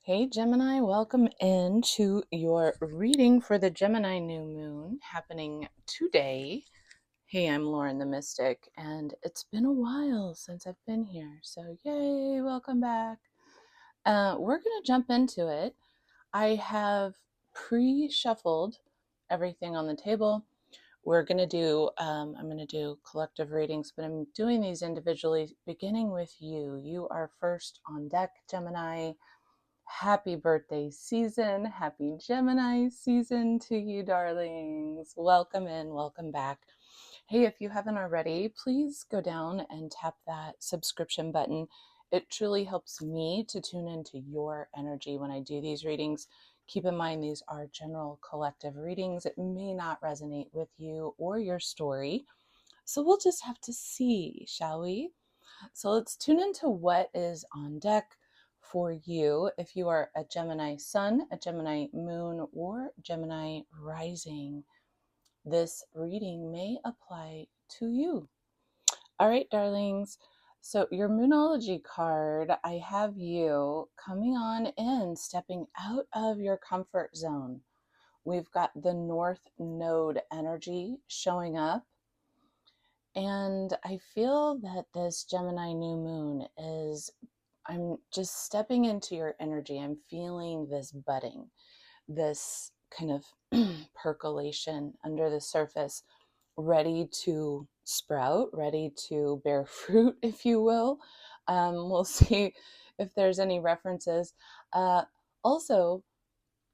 Hey Gemini, welcome into your reading for the Gemini new moon happening today. Hey, I'm Lauren the Mystic, and it's been a while since I've been here, so yay, welcome back. We're going to jump into it. I have pre-shuffled everything on the table. I'm going to do collective readings, but I'm doing these individually, beginning with you. You are first on deck, Gemini. Happy birthday season. Happy Gemini season to you, darlings. Welcome in, welcome back. Hey, if you haven't already, please go down and tap that subscription button. It truly helps me to tune into your energy when I do these readings. Keep in mind, these are general collective readings. It may not resonate with you or your story. So we'll just have to see, shall we? So let's tune into what is on deck for you if you are a Gemini sun, a Gemini moon, or Gemini rising. This reading may apply to you. All right, darlings. So your Moonology card, I have you coming on in, stepping out of your comfort zone. We've got the North Node energy showing up. And I feel that this Gemini new moon I'm just stepping into your energy. I'm feeling this budding, this kind of percolation under the surface, ready to sprout, ready to bear fruit, if you will. We'll see if there's any references. Also,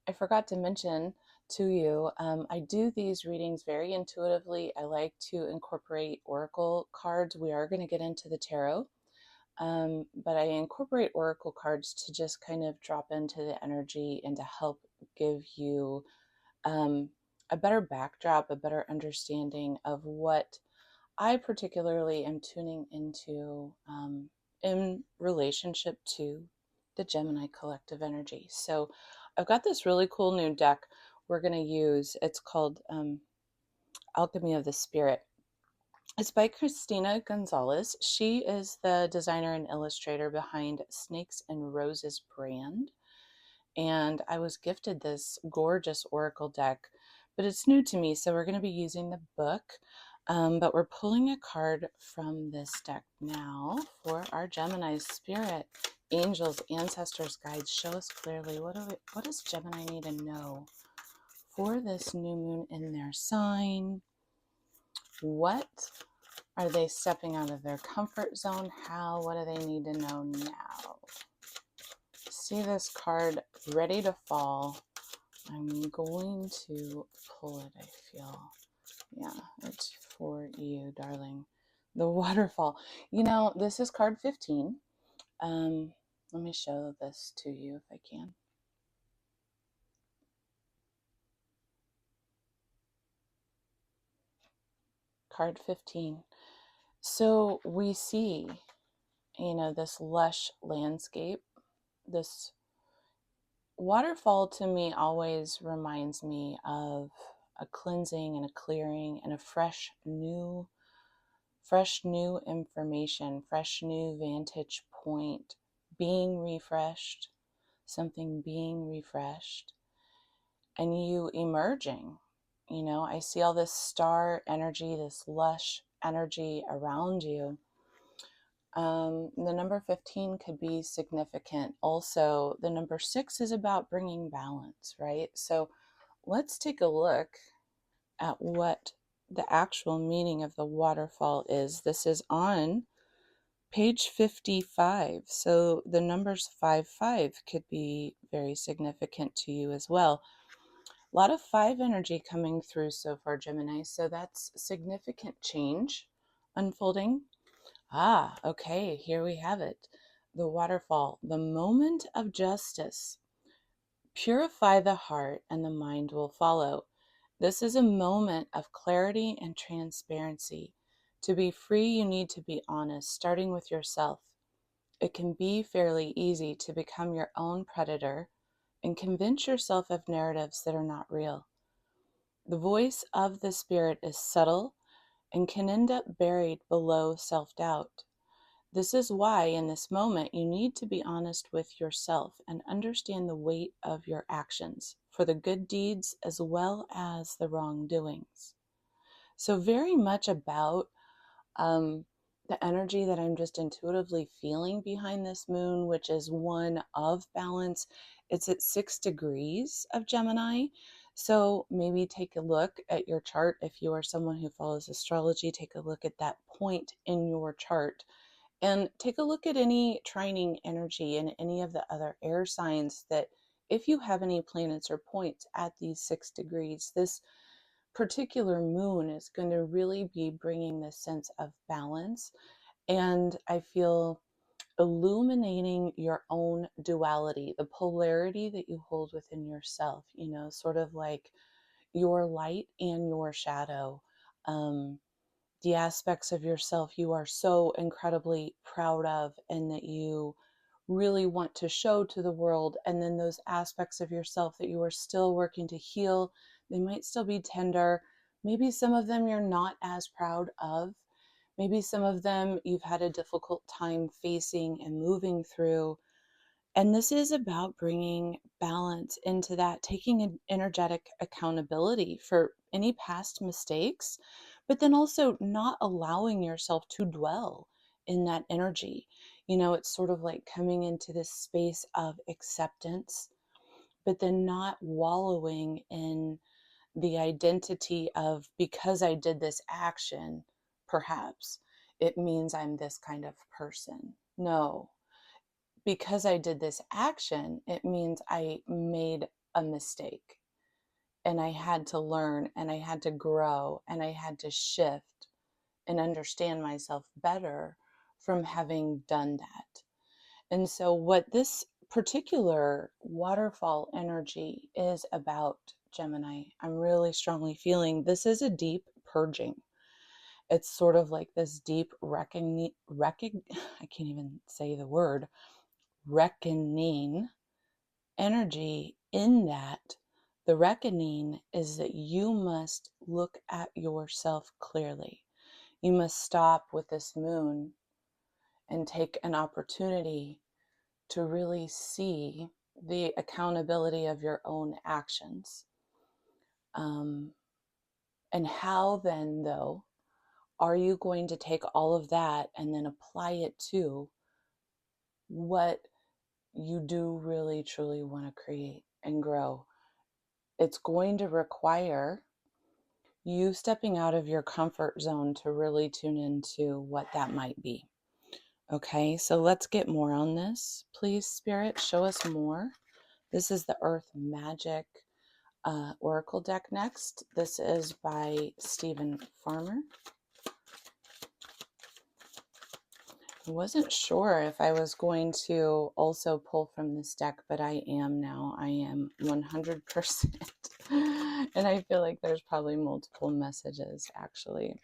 I forgot to mention to you, I do these readings very intuitively. I like to incorporate oracle cards. We are going to get into the tarot, but I incorporate oracle cards to just kind of drop into the energy and to help give you a better backdrop, a better understanding of what I particularly am tuning into in relationship to the Gemini collective energy. So I've got this really cool new deck we're going to use. It's called Alchemy of the Spirit. It's by Christina Gonzalez. She is the designer and illustrator behind Snakes and Roses brand. And I was gifted this gorgeous oracle deck, but it's new to me, so we're going to be using the book. But we're pulling a card from this deck now for our Gemini spirit. Angels, ancestors, guides, show us clearly what does Gemini need to know for this new moon in their sign? What are they stepping out of their comfort zone? What do they need to know now? See this card ready to fall. I'm going to pull it, I feel. Yeah, it's for you, darling. The waterfall. You know, this is card 15. Let me show this to you if I can. Card 15. So we see, this lush landscape. This waterfall to me always reminds me of a cleansing and a clearing and a fresh new information, fresh new vantage point, being refreshed, something being refreshed, and you emerging. I see all this star energy, this lush energy around you. The number 15 could be significant. Also, the number 6 is about bringing balance, right? So let's take a look at what the actual meaning of the waterfall is. This is on page 55. So the numbers 5 could be very significant to you as well. A lot of 5 energy coming through so far, Gemini. So that's significant change unfolding. Okay, here we have it. The waterfall, the moment of justice. Purify the heart and the mind will follow. This is a moment of clarity and transparency. To be free, you need to be honest, starting with yourself. It can be fairly easy to become your own predator and convince yourself of narratives that are not real. The voice of the spirit is subtle and can end up buried below self-doubt. This is why in this moment you need to be honest with yourself and understand the weight of your actions for the good deeds as well as the wrongdoings. So very much about um, the energy that I'm just intuitively feeling behind this moon, which is one of balance. It's at 6 degrees of Gemini. So maybe take a look at your chart. If you are someone who follows astrology, take a look at that point in your chart and take a look at any trining energy and any of the other air signs that if you have any planets or points at these 6 degrees, this particular moon is going to really be bringing this sense of balance. And I feel illuminating your own duality, the polarity that you hold within yourself, sort of like your light and your shadow. The aspects of yourself you are so incredibly proud of and that you really want to show to the world, and then those aspects of yourself that you are still working to heal. They might still be tender. Maybe some of them you're not as proud of. Maybe some of them you've had a difficult time facing and moving through. And this is about bringing balance into that, taking an energetic accountability for any past mistakes, but then also not allowing yourself to dwell in that energy. It's sort of like coming into this space of acceptance, but then not wallowing in the identity of because I did this action, perhaps it means I'm this kind of person. No, because I did this action, it means I made a mistake and I had to learn and I had to grow and I had to shift and understand myself better from having done that. And so, what this particular waterfall energy is about, Gemini, I'm really strongly feeling this is a deep purging. It's sort of like this deep I can't even say the word, reckoning energy in that. The reckoning is that you must look at yourself clearly. You must stop with this moon and take an opportunity to really see the accountability of your own actions. And how then, though, are you going to take all of that and then apply it to what you do really truly want to create and grow? It's going to require you stepping out of your comfort zone to really tune into what that might be. Okay, so let's get more on this. Please, Spirit, show us more. This is the Earth Magic Oracle deck next. This is by Stephen Farmer. I wasn't sure if I was going to also pull from this deck, but I am now. I am 100%. And I feel like there's probably multiple messages, actually.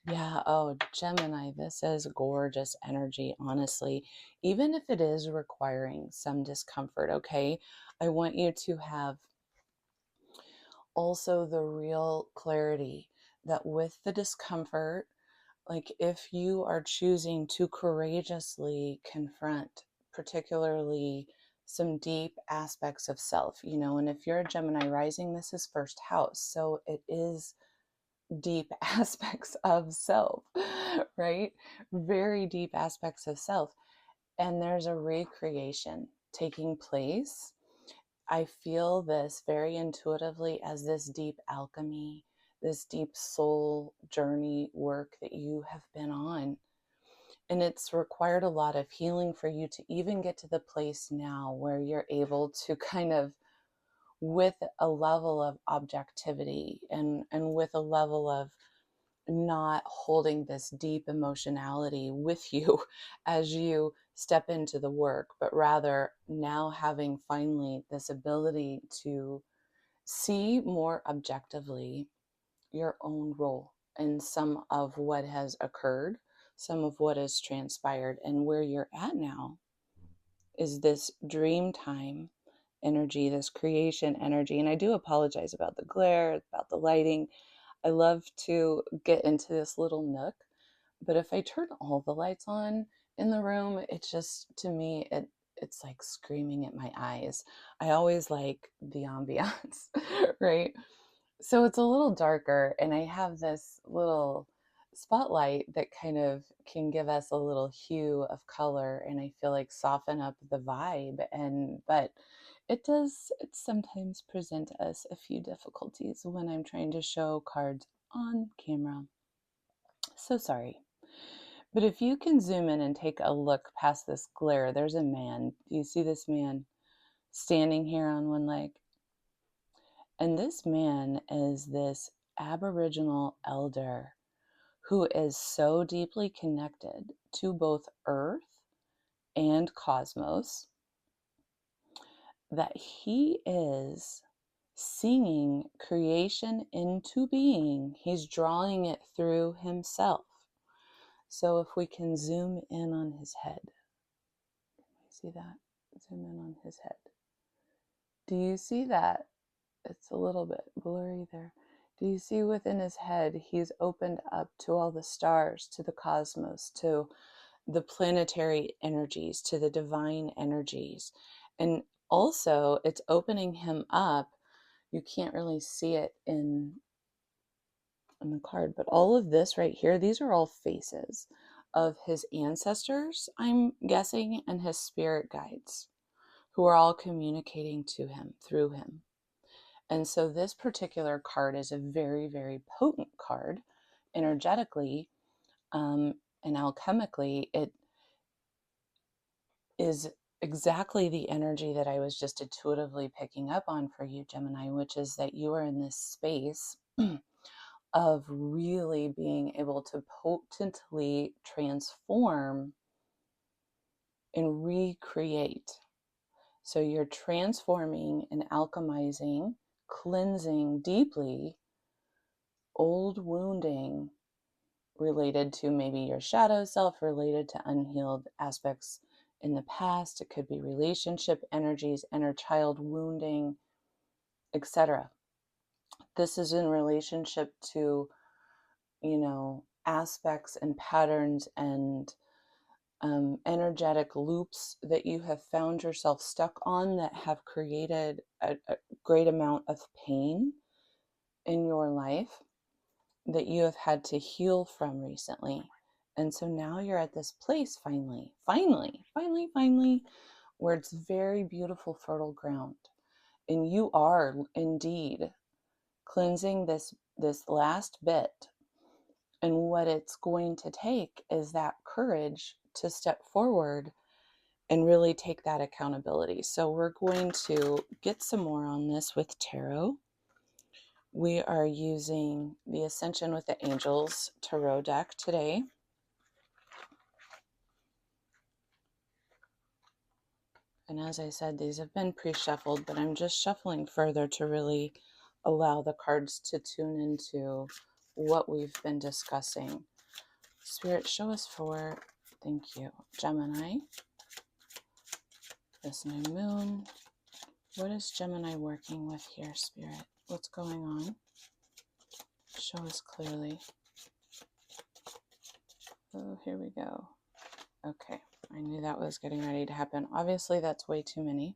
Yeah, oh, Gemini, this is gorgeous energy, honestly. Even if it is requiring some discomfort, okay? I want you to have also the real clarity that with the discomfort, like if you are choosing to courageously confront particularly some deep aspects of self, and if you're a Gemini rising, this is first house, so it is deep aspects of self, right? Very deep aspects of self. And there's a recreation taking place. I feel this very intuitively as this deep alchemy, this deep soul journey work that you have been on. And it's required a lot of healing for you to even get to the place now where you're able to kind of, with a level of objectivity and with a level of not holding this deep emotionality with you as you step into the work, but rather now having finally this ability to see more objectively your own role in some of what has occurred, some of what has transpired, and where you're at now is this dream time energy, this creation energy. And I do apologize about the glare, about the lighting. I love to get into this little nook, but if I turn all the lights on, in the room, it's just, to me, it's like screaming at my eyes. I always like the ambiance, right? So it's a little darker, and I have this little spotlight that kind of can give us a little hue of color, and I feel like soften up the vibe. And but it sometimes present us a few difficulties when I'm trying to show cards on camera. So sorry. But if you can zoom in and take a look past this glare, there's a man. Do you see this man standing here on one leg? And this man is this Aboriginal elder who is so deeply connected to both Earth and cosmos that he is singing creation into being. He's drawing it through himself. So if we can zoom in on his head, can you see that? Zoom in on his head. Do you see that? It's a little bit blurry there. Do you see within his head, he's opened up to all the stars, to the cosmos, to the planetary energies, to the divine energies. And also, it's opening him up. You can't really see it in the card, but all of this right here, these are all faces of his ancestors, I'm guessing, and his spirit guides, who are all communicating to him through him. And so this particular card is a very, very potent card energetically, and alchemically. It is exactly the energy that I was just intuitively picking up on for you, Gemini, which is that you are in this space of really being able to potently transform and recreate. So you're transforming and alchemizing, cleansing deeply old wounding related to maybe your shadow self, related to unhealed aspects in the past. It could be relationship energies, inner child wounding, etc. This is in relationship to, aspects and patterns and energetic loops that you have found yourself stuck on that have created a great amount of pain in your life that you have had to heal from recently. And so now you're at this place finally, where it's very beautiful, fertile ground. And you are indeed cleansing this last bit. And what it's going to take is that courage to step forward and really take that accountability. So we're going to get some more on this with tarot. We are using the Ascension with the Angels tarot deck today. And as I said, these have been pre-shuffled, but I'm just shuffling further to really allow the cards to tune into what we've been discussing. Spirit, show us for, thank you, Gemini, this new moon. What is Gemini working with here, Spirit? What's going on? Show us clearly. Oh, here we go. Okay, I knew that was getting ready to happen. Obviously, that's way too many.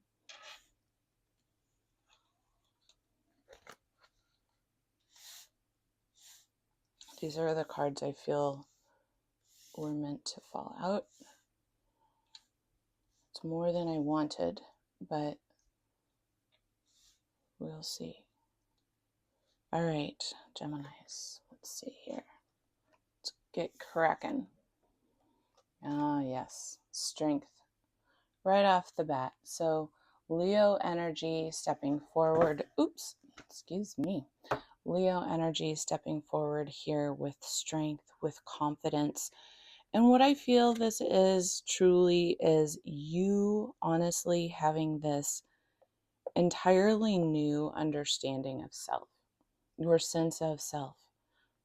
These are the cards I feel were meant to fall out. It's more than I wanted, but we'll see. All right, Geminis. Let's see here. Let's get cracking. Ah, yes. Strength. Right off the bat. So Leo energy stepping forward. Oops, excuse me. Leo energy stepping forward here with strength, with confidence. And what I feel this is truly is you honestly having this entirely new understanding of self, your sense of self,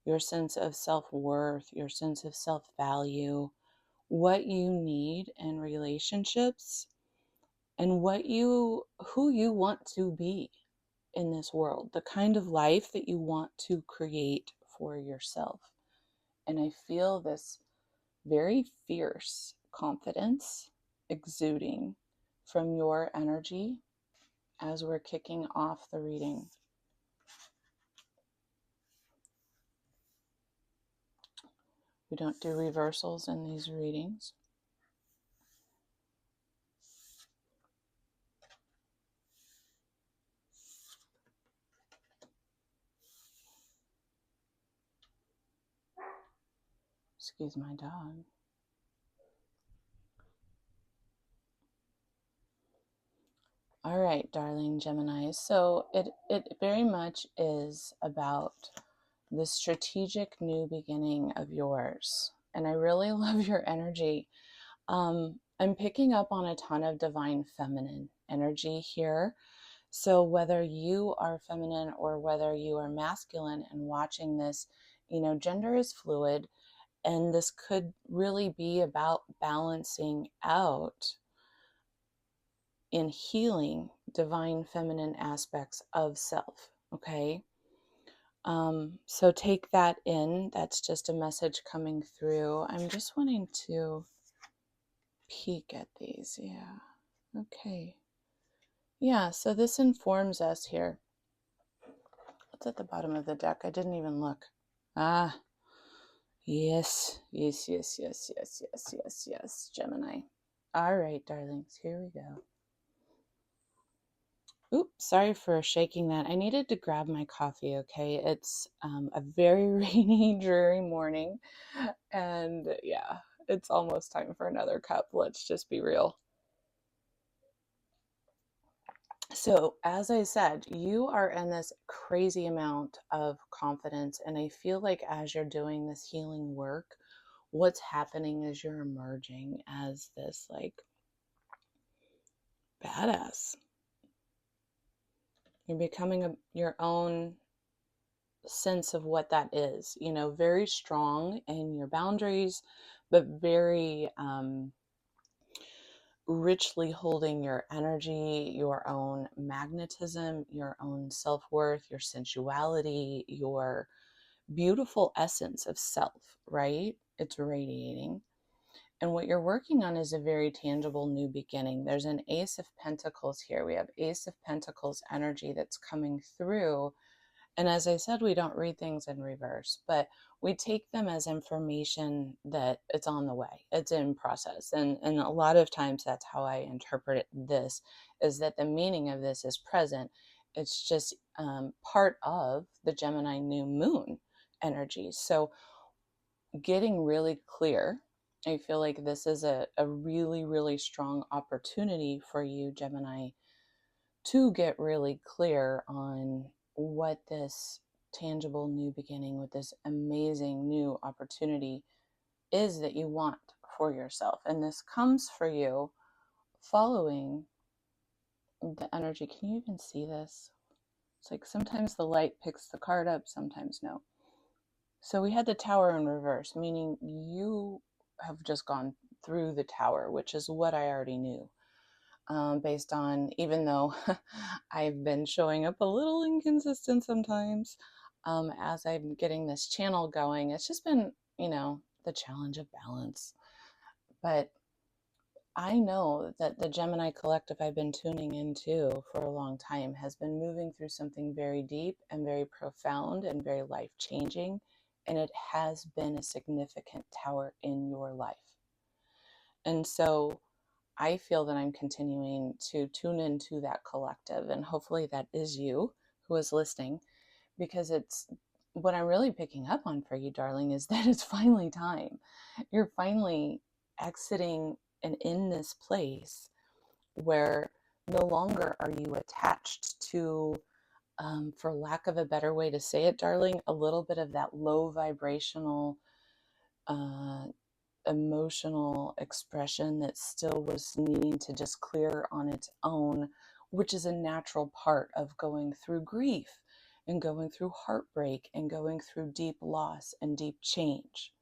your sense of self-worth, your sense of self-value, what you need in relationships, and who you want to be in this world, the kind of life that you want to create for yourself. And I feel this very fierce confidence exuding from your energy as we're kicking off the reading. We don't do reversals in these readings. Excuse my dog. All right, darling Gemini. So it very much is about the strategic new beginning of yours. And I really love your energy. I'm picking up on a ton of divine feminine energy here. So whether you are feminine or whether you are masculine and watching this, gender is fluid, and this could really be about balancing out in healing divine feminine aspects of self. Okay. So take that in. That's just a message coming through. I'm just wanting to peek at these. Yeah. Okay. Yeah. So this informs us here. What's at the bottom of the deck? I didn't even look. Ah, yes, yes, yes, yes, yes, yes, yes, yes, Gemini. All right, darlings, here we go. Oops, sorry for shaking that. I needed to grab my coffee, okay? It's a very rainy, dreary morning, and yeah, it's almost time for another cup. Let's just be real. So, as I said, you are in this crazy amount of confidence, and I feel like as you're doing this healing work, what's happening is you're emerging as this like badass. You're becoming your own sense of what that is, very strong in your boundaries, but very richly holding your energy, your own magnetism, your own self-worth, your sensuality, your beautiful essence of self, right? It's radiating. And what you're working on is a very tangible new beginning. There's an Ace of Pentacles here. We have Ace of Pentacles energy that's coming through. And as I said, we don't read things in reverse, but we take them as information that it's on the way, it's in process. And a lot of times that's how I interpret this, is that the meaning of this is present. It's just part of the Gemini new moon energy. So getting really clear, I feel like this is a really, really strong opportunity for you, Gemini, to get really clear on what this tangible new beginning, with this amazing new opportunity is that you want for yourself. And this comes for you following the energy. Can you even see this? It's like sometimes the light picks the card up, sometimes no. So we had the Tower in reverse, meaning you have just gone through the Tower, which is what I already knew. Based on, even though I've been showing up a little inconsistent sometimes as I'm getting this channel going. It's just been, the challenge of balance. But I know that the Gemini collective I've been tuning into for a long time has been moving through something very deep and very profound and very life-changing. And it has been a significant tower in your life. And so I feel that I'm continuing to tune into that collective, and hopefully that is you who is listening, because it's what I'm really picking up on for you, darling, is that it's finally time. You're finally exiting and in this place where no longer are you attached to, for lack of a better way to say it, darling, a little bit of that low vibrational uh, emotional expression that still was needing to just clear on its own, which is a natural part of going through grief and going through heartbreak and going through deep loss and deep change.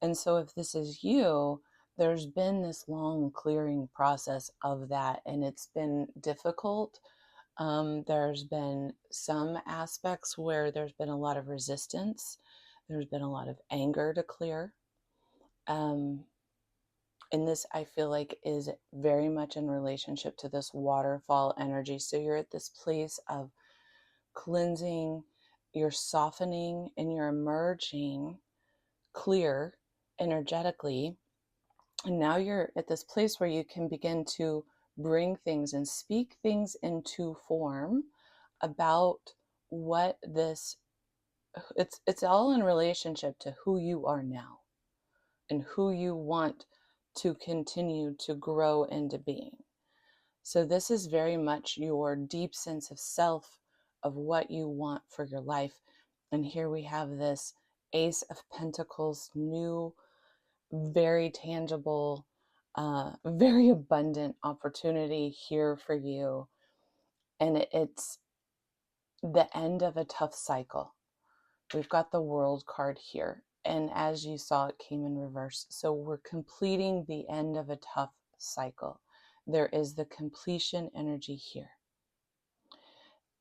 And so if this is you, there's been this long clearing process of that, and it's been difficult. There's been some aspects where there's been a lot of resistance. There's been a lot of anger to clear. And this, I feel like, is very much in relationship to this waterfall energy. So you're at this place of cleansing, you're softening, and you're emerging clear energetically. And now you're at this place where you can begin to bring things and speak things into form about what this, it's all in relationship to who you are now and who you want to continue to grow into being. So this is very much your deep sense of self, of what you want for your life. And here we have this Ace of Pentacles, new, very tangible, very abundant opportunity here for you. And it's the end of a tough cycle. We've got the World card here. And as you saw, it came in reverse. So we're completing the end of a tough cycle. There is the completion energy here.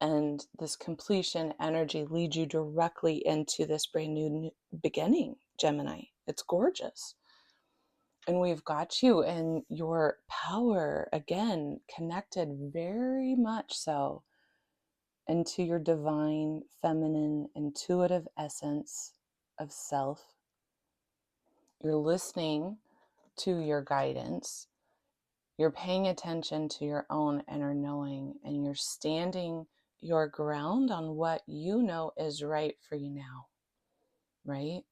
And this completion energy leads you directly into this brand new beginning, Gemini. It's gorgeous. And we've got you in your power, again, connected very much so into your divine, feminine, intuitive essence of self. You're listening to your guidance. You're paying attention to your own inner knowing, and you're standing your ground on what you know is right for you now, right?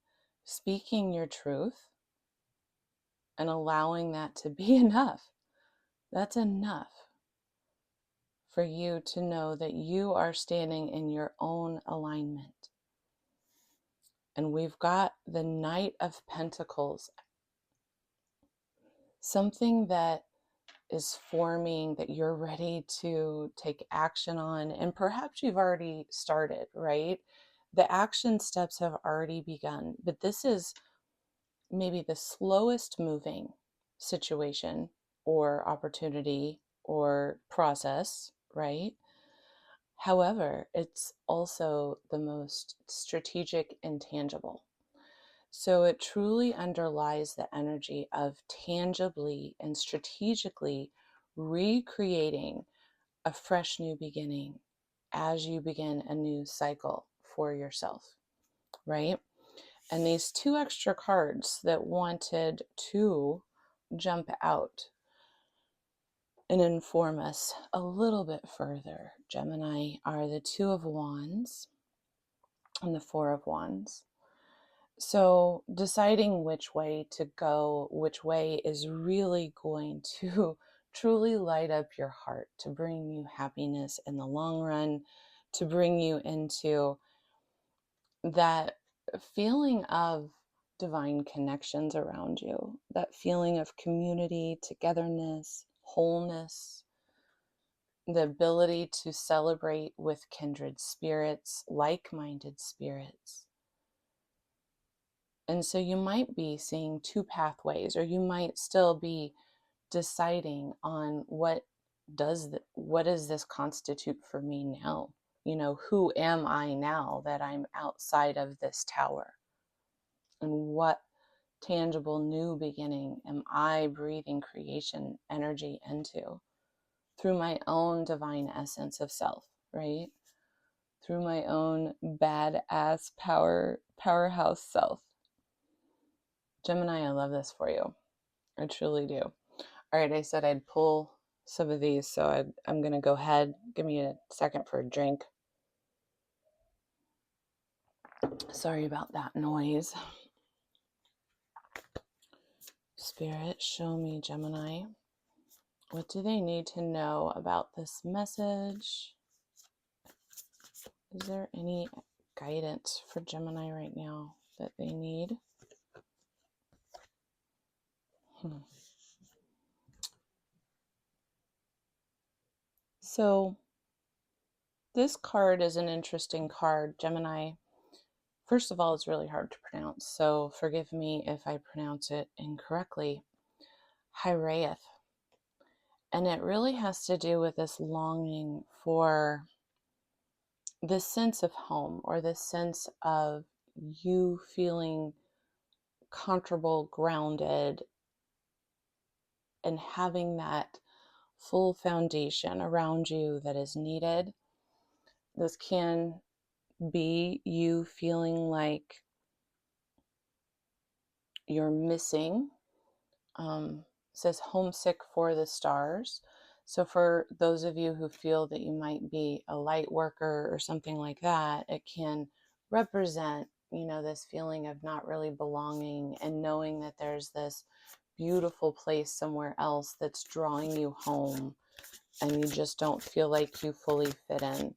Speaking your truth and allowing that to be enough. That's enough for you to know that you are standing in your own alignment. And we've got the Knight of Pentacles, something that is forming that you're ready to take action on. And perhaps you've already started, right? The action steps have already begun, but this is maybe the slowest moving situation or opportunity or process, right? However, it's also the most strategic and tangible. So it truly underlies the energy of tangibly and strategically recreating a fresh new beginning as you begin a new cycle for yourself, right? And these two extra cards that wanted to jump out and inform us a little bit further, Gemini, are the Two of Wands and the Four of Wands. So deciding which way to go, which way is really going to truly light up your heart, to bring you happiness in the long run, to bring you into that feeling of divine connections around you, that feeling of community, togetherness, wholeness, the ability to celebrate with kindred spirits, like-minded spirits. And so you might be seeing two pathways, or you might still be deciding on what does this constitute for me now? You know, who am I now that I'm outside of this tower? And what tangible new beginning am I breathing creation energy into through my own divine essence of self, right? Through my own badass powerhouse self. Gemini, I love this for you. I truly do. All right, I said I'd pull some of these, so I'm going to go ahead. Give me a second for a drink. Sorry about that noise. Spirit, show me, Gemini. What do they need to know about this message? Is there any guidance for Gemini right now that they need? So this card is an interesting card, Gemini. First of all, it's really hard to pronounce, so forgive me if I pronounce it incorrectly. Hyraeath. And it really has to do with this longing for this sense of home, or this sense of you feeling comfortable, grounded, and having that full foundation around you that is needed. This can be you feeling like you're missing. Says homesick for the stars. So for those of you who feel that you might be a light worker or something like that, it can represent, this feeling of not really belonging and knowing that there's this beautiful place somewhere else that's drawing you home and you just don't feel like you fully fit in.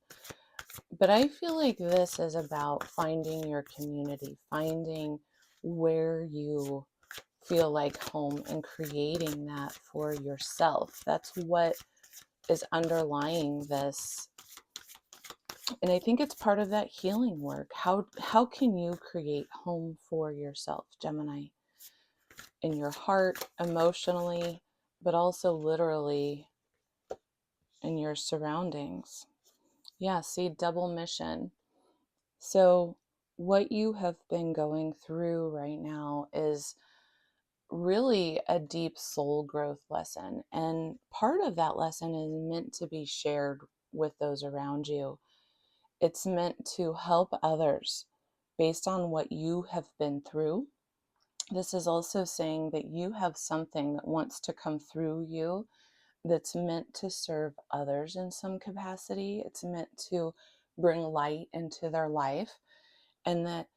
But I feel like this is about finding your community, finding where you feel like home and creating that for yourself. That's what is underlying this. And I think it's part of that healing work. How can you create home for yourself, Gemini? In your heart, emotionally, but also literally in your surroundings. Yeah, see, double mission. So what you have been going through right now is really a deep soul growth lesson. And part of that lesson is meant to be shared with those around you. It's meant to help others based on what you have been through. This is also saying that you have something that wants to come through you that's meant to serve others in some capacity. It's meant to bring light into their life, and that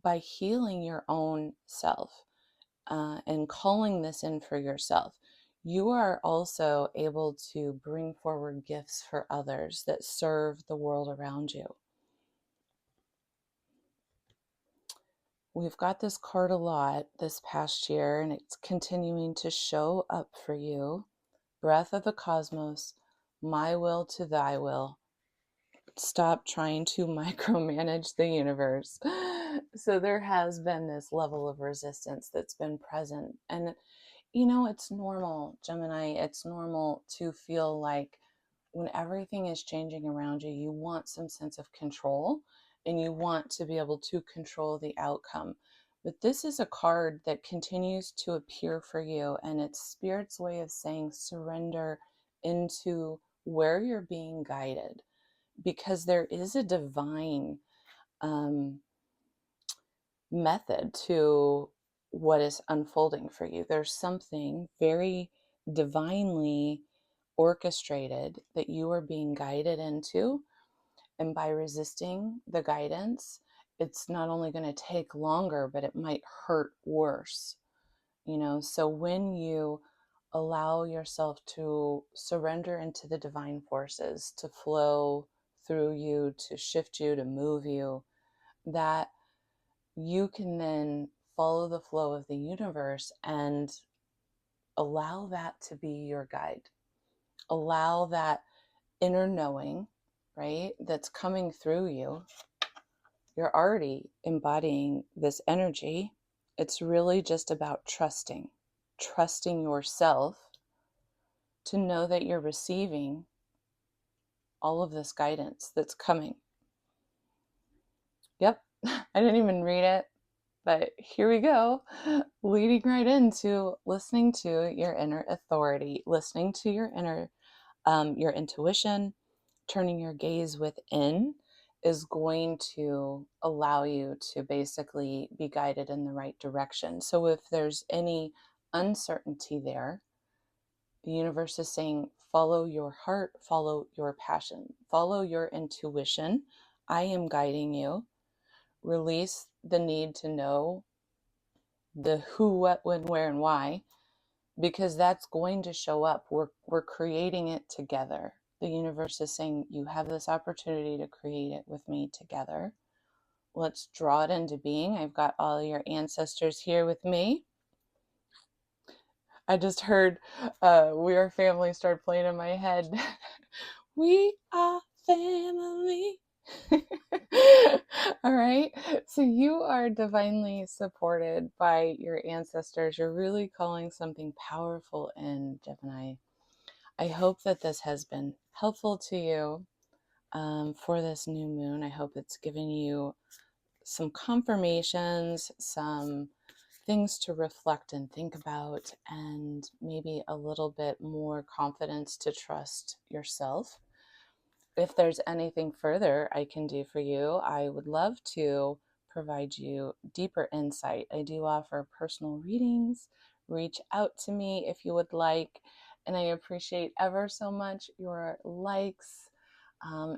by healing your own self, and calling this in for yourself, you are also able to bring forward gifts for others that serve the world around you. We've got this card a lot this past year, and it's continuing to show up for you. Breath of the cosmos, my will to thy will. Stop trying to micromanage the universe. So there has been this level of resistance that's been present. And it's normal, Gemini. It's normal to feel like when everything is changing around you, you want some sense of control and you want to be able to control the outcome. But this is a card that continues to appear for you, and it's Spirit's way of saying surrender into where you're being guided, because there is a divine method to what is unfolding for you. There's something very divinely orchestrated that you are being guided into. And by resisting the guidance, it's not only going to take longer, but it might hurt worse. So when you allow yourself to surrender into the divine forces, to flow through you, to shift you, to move you, that you can then follow the flow of the universe and allow that to be your guide. Allow that inner knowing, right, that's coming through you. You're already embodying this energy. It's really just about trusting yourself to know that you're receiving all of this guidance that's coming. Yep, I didn't even read it. But here we go, leading right into listening to your inner authority, listening to your inner, your intuition, turning your gaze within is going to allow you to basically be guided in the right direction. So if there's any uncertainty there, the universe is saying, follow your heart, follow your passion, follow your intuition. I am guiding you. Release the need to know the who, what, when, where, and why, because that's going to show up. We're creating it together. The universe is saying, you have this opportunity to create it with me together. Let's draw it into being. I've got all your ancestors here with me. I just heard We Are Family start playing in my head. We are family. All right. So you are divinely supported by your ancestors. You're really calling something powerful in, Gemini. I hope that this has been helpful to you for this new moon. I hope it's given you some confirmations, some things to reflect and think about, and maybe a little bit more confidence to trust yourself. If there's anything further I can do for you, I would love to provide you deeper insight. I do offer personal readings. Reach out to me if you would like, and I appreciate ever so much your likes.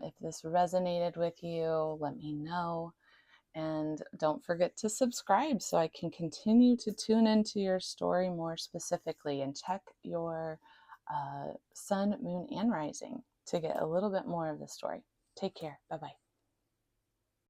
If this resonated with you, let me know. And don't forget to subscribe so I can continue to tune into your story more specifically, and check your sun, moon, and rising to get a little bit more of the story. Take care. Bye-bye.